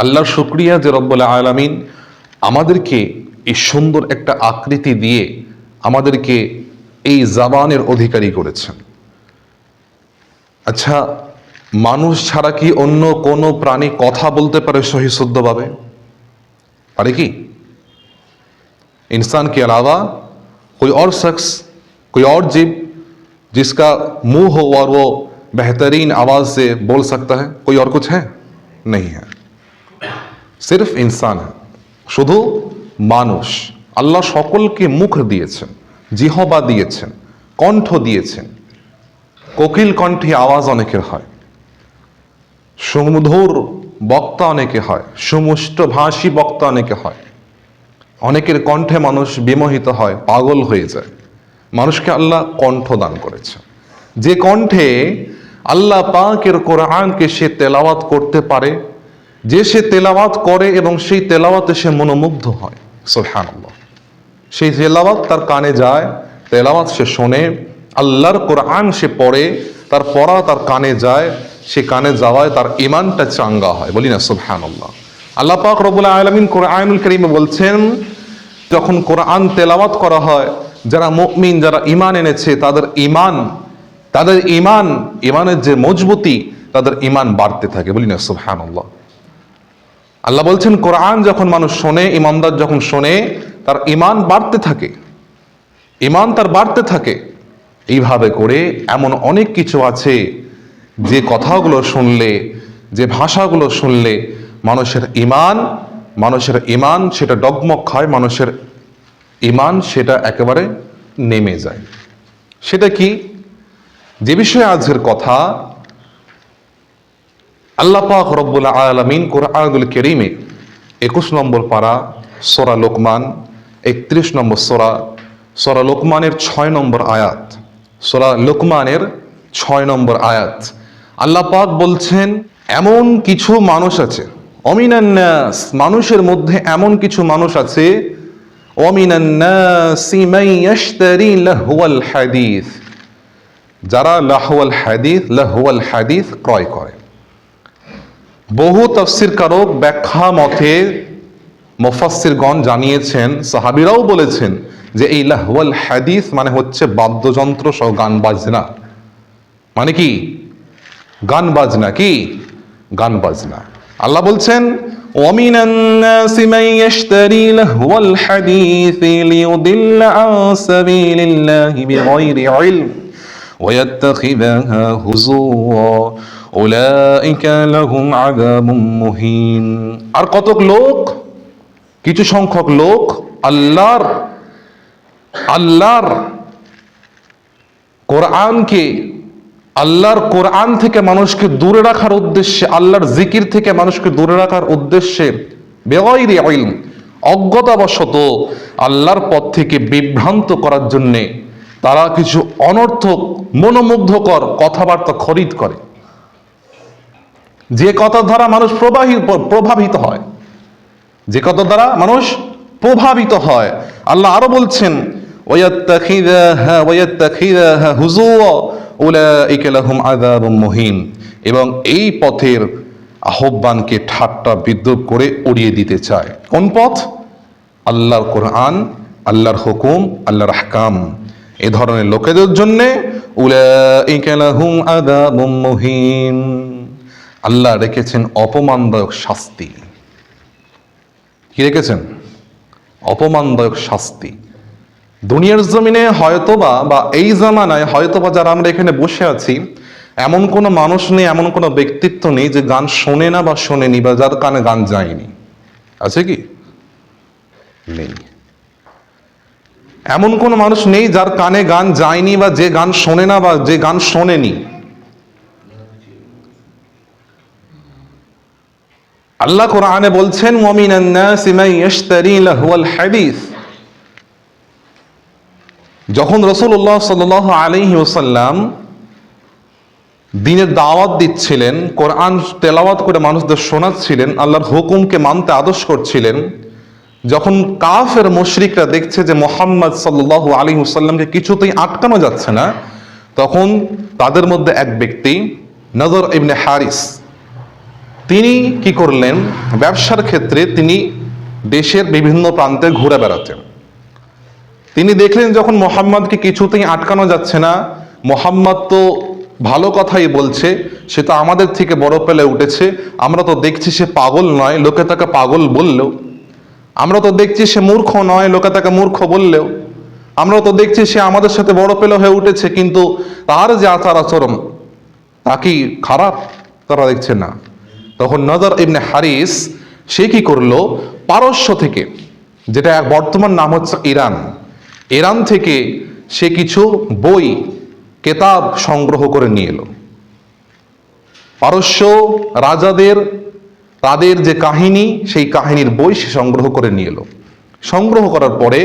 আল্লাহর শুকরিয়া যে রব্বুল আলামিন আমাদেরকে এই সুন্দর একটা আকৃতি দিয়ে আমাদেরকে এই জবানের অধিকারী করেছেন। আচ্ছা, মানুষ ছাড়া কি অন্য কোনো প্রাণী কথা বলতে পারে সহি শুদ্ধভাবে? পারে কি? इंसान के अलावा कोई और शख्स, कोई और जीव जिसका मुंह हो और वो बेहतरीन आवाज से बोल सकता है, कोई और कुछ है? नहीं है, सिर्फ इंसान है, শুধু মানুষ। আল্লাহ সকলকে মুখ দিয়েছেন, জিহবা দিয়েছেন, কণ্ঠ দিয়েছেন। কোকিল কণ্ঠে আওয়াজ অনেকের হয়, সুমধুর বক্তা অনেকে হয়, সুমিষ্ট ভাষী বক্তা অনেকে হয়। অনেকের কণ্ঠে মানুষ বিমোহিত হয়, পাগল হয়ে যায়। মানুষকে আল্লাহ কণ্ঠ দান করেছে, যে কণ্ঠে আল্লাহ পাকের কোরআনকে সে তেলাওয়াত করতে পারে, যে সে তেলাওয়াত করে এবং সেই তেলাওয়াতে সে মনোমুগ্ধ হয়। সুবহানাল্লাহ। সেই তেলাওয়াত তার কানে যায়, তেলাওয়াত সে শোনে, আল্লাহর কোরআন সে পড়ে, তার পড়া তার কানে যায়, সে কানে যাওয়ায় তার ঈমানটা চাঙ্গা হয়। বলি না সুবহানাল্লাহ। আল্লাহ পাক রব্বুল আলামিন কোরআনুল কারীমে বলছেন, যখন কোরআন তেলাওয়াত করা হয়, যারা মুমিন, যারা ঈমান এনেছে, তাদের ঈমানের যে মজবুতি, তাদের ঈমান বাড়তে থাকে। বলি না সুবহানাল্লাহ। আল্লাহ বলছেন, কোরআন যখন মানুষ শোনে, ঈমানদার যখন শোনে, তার ঈমান বাড়তে থাকে, ঈমান তার বাড়তে থাকে। এইভাবে করে এমন অনেক কিছু আছে যে কথাগুলো শুনলে, যে ভাষাগুলো শুনলে মানুষের ঈমান সেটা ডগমগ খায়, মানুষের ঈমান সেটা একেবারে নেমে যায়। সেটা কি? যে বিষয়ে আজকের কথা, আল্লাহ পাক রব্বুল আলামিন কোরআনুল কারীমে 21 নম্বর পারা সূরা লোকমান, 31 নম্বর সূরা লোকমানের 6 নম্বর আয়াত, সূরা লোকমানের 6 নম্বর আয়াত, আল্লাহ পাক বলছেন, এমন কিছু মানুষ আছে, অমিনান নাস, মানুষের মধ্যে এমন কিছু মানুষ আছে, অমিনান নাসি মান ইয়াশতারি লাহওয়াল হাদিস, যারা লাহওয়াল হাদিস ক্রয় করে। বহু তাফসীর কারক ব্যাখ্যা মতে মুফাসসিরগণ জানিয়েছেন, সাহাবীরাও বলেছেন যে এই লাহওয়াল হাদিস মানে হচ্ছে বাদ্যযন্ত্র সহ গান বাজনা। মানে কি? গান বাজনা। কি? গান বাজনা। আল্লাহ বলছেন, ওয়ামিনান নাসি মান ইয়াশতারি লাহওয়াল হাদিস লিইউদিল্লা আন সাবিলিল্লাহি বিগাইরি ইলম ওয়া ইয়াত্তাখিযাহা হুজুওয়া উলাইকা লাহুম আযাবুম মুহিন। আর কতক লোক, কিছু সংখ্যক লোক আল্লাহর কোরআন থেকে মানুষকে দূরে রাখার উদ্দেশ্যে, আল্লাহর জিকির থেকে মানুষকে দূরে রাখার উদ্দেশ্যে, বেগাইরি ইলম, অজ্ঞতাবশত আল্লাহর পথ থেকে বিভ্রান্ত করার জন্যে তারা কিছু অনর্থক মনোমুগ্ধকর কথাবার্তা খরিদ করে, যে কথা দ্বারা মানুষ প্রভাবিত হয়, যে কথা দ্বারা মানুষ প্রভাবিত হয়। আল্লাহ আরো বলছেন, ওয়ায়াত্তাখিযাহা হুজুওয়া উলাইকা লাহুম আযাবুম মুহিন, এবং এই পথের আহ্বানকে ঠাট্টা বিদ্রূপ করে উড়িয়ে দিতে চায়। কোন পথ? আল্লাহর কোরআন, আল্লাহর হুকুম, আল্লাহর আহকাম। এ ধরনের লোকেদের জন্য উলাইকা লাহুম আযাবুম মুহিন, আল্লাহ রেখেছেন অপমানদায়ক শাস্তি। কি রেখেছেন? অপমানদায়ক শাস্তি। দুনিয়ার জমিনে হয়তোবা বা এই জামানায় হয়তোবা যারা আমরা এখানে বসে আছি, এমন কোনো মানুষ নেই, এমন কোনো ব্যক্তিত্ব নেই যে গান শোনে না বা শোনেনি, বা যার কানে গান যায়নি। আছে কি? নেই। এমন কোনো মানুষ নেই যার কানে গান যায়নি, বা যে গান শোনে না, বা যে গান শোনেনি। আল্লাহ কোরআনে বলছেন, ওয়ামিনান নাসি মান ইয়াশতারি লাহওয়াল হাদিস। যখন রাসূলুল্লাহ সাল্লাল্লাহু আলাইহি ওয়াসাল্লাম দ্বীনের দাওয়াত দিচ্ছিলেন, কোরআন তেলাওয়াত করে মানুষদের শোনাচ্ছিলেন, আল্লাহর হুকুমকে মানতে আদেশ করছিলেন, যখন কাফের মুশরিকরা দেখছে যে মুহাম্মদ সাল্লাল্লাহু আলাইহি ওয়াসাল্লামকে কিছুতেই আটকানো যাচ্ছে না, তখন তাদের মধ্যে এক ব্যক্তি, নজর ইবনে হারিস, তিনি কি করলেন, ব্যবসার ক্ষেত্রে তিনি দেশের বিভিন্ন প্রান্তে ঘুরে বেড়াতেন। তিনি দেখলেন যখন মোহাম্মদকে কিছুতেই আটকানো যাচ্ছে না, মোহাম্মদ তো ভালো কথাই বলছে, সে তো আমাদের থেকে বড় পেলে উঠেছে, আমরা তো দেখছি সে পাগল নয়, লোকে তাকে পাগল বললেও, আমরা তো দেখছি সে মূর্খ নয়, লোকে তাকে মূর্খ বললেও, আমরা তো দেখছি সে আমাদের সাথে বড় পেলে হয়ে উঠেছে, কিন্তু তার যে আচার আচরণ তা কি খারাপ, তারা দেখছে না। তখন নজর ইবনে হারিস সে কি করলো, পারস্য থেকে, যেটা বর্তমান নাম হচ্ছে ইরান, ইরান থেকে সে কিছু বই কেতাব সংগ্রহ করে নিয়ে এলো। পারস্য রাজাদের তাদের যে কাহিনী, সেই কাহিনীর বই সে সংগ্রহ করে নিয়ে এলো। সংগ্রহ করার পরে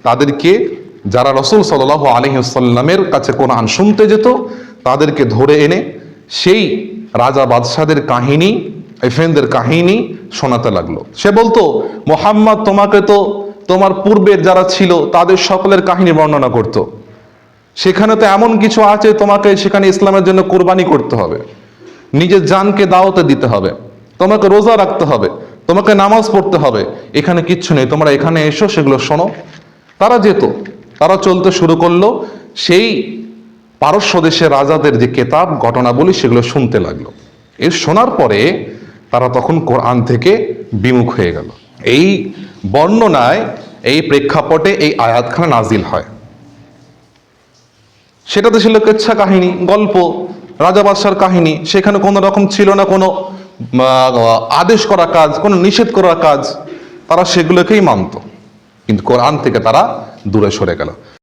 তাদেরকে, যারা রাসূল সাল্লাল্লাহু আলাইহি ওয়াসাল্লামের কাছে কোরআন শুনতে যেত, তাদেরকে ধরে এনে সেই রাজা বাদশাদের কাহিনী, এফেন্দের কাহিনী শোনাতে লাগলো। সে বলতো, মোহাম্মদ তোমাকে তো তোমার পূর্বের যারা ছিল তাদের সকলের কাহিনী বর্ণনা করত, সেখানে তো এমন কিছু আছে, তোমাকে সেখানে ইসলামের জন্য কোরবানি করতে হবে, নিজের জানকে দাওয়াতে দিতে হবে, তোমাকে রোজা রাখতে হবে, তোমাকে নামাজ পড়তে হবে, এখানে কিচ্ছু নেই, তোমরা এখানে এসো, সেগুলো শোনো। তারা যেত, তারা চলতে শুরু করলো, সেই পারস্য দেশের রাজাদের যে কেতাব ঘটনাবলী সেগুলো শুনতে লাগলো। এর শোনার পরে তারা তখন কোরআন থেকে বিমুখ হয়ে গেল। এই বর্ণনায়, এই প্রেক্ষাপটে এই আয়াতখানা নাজিল হয়। সেটাতে ছিল কেচ্ছা কাহিনী, গল্প, রাজা বাদশার কাহিনী, সেখানে কোনো রকম ছিল না কোনো আদেশ করা কাজ, কোনো নিষেধ করা কাজ, তারা সেগুলোকেই মানত, কিন্তু কোরআন থেকে তারা দূরে সরে গেল।